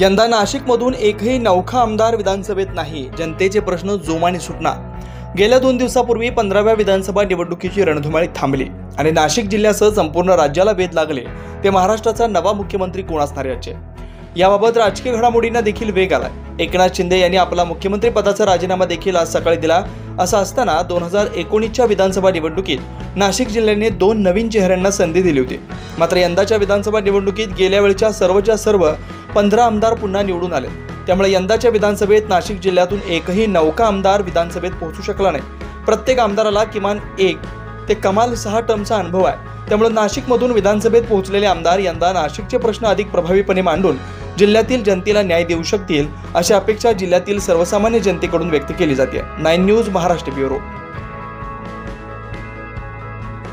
यंदा नाशिकमधून एकही नवखा आमदार विधानसभेत नाही. जनतेचे प्रश्न जोमाने सुटणार. गेल्या 2 दिवसापूर्वी 15व्या विधानसभा निवडणुकीची रणधुमाळी थांबली आणि नाशिक जिल्ह्यासह संपूर्ण राज्याला वेध लागले ते महाराष्ट्राचा नवा मुख्यमंत्री कोण असणार याचे. याबाबत राजकीय घडामोडींना देखील वेग आलाय. एकनाथ शिंदे यांनी आपला मुख्यमंत्री पदाचा राजीनामा देखील आज सकाळी दिला. असं असताना 2019च्या विधानसभा निवडणुकीत नाशिक जिल्ह्याने 2 नवीन चेहऱ्यांना संधी दिली होती. मात्र यंदाच्या विधानसभा निवडणुकीत गेल्या वेळच्या सर्वच्या सर्व 15 आमदार पुन्हा निवडून आले. त्यामुळे यंदाच्या विधानसभेत नाशिक जिल्ह्यातून एकही नवका आमदार विधानसभेत पोहोचू शकला नाही. प्रत्येक आमदाराला किमान 1 ते कमाल 6 टर्मचा अनुभव आहे. त्यामुळे नाशिकमधून विधानसभेत पोहोचलेले आमदार यंदा नाशिकचे प्रश्न अधिक प्रभावीपणे मांडून जिल्ह्यातील जनतेला न्याय देऊ शकतील अशी अपेक्षा जिल्ह्यातील सर्वसामान्य जनतेकडून व्यक्त केली जाते. 9 न्यूज महाराष्ट्र ब्युरो.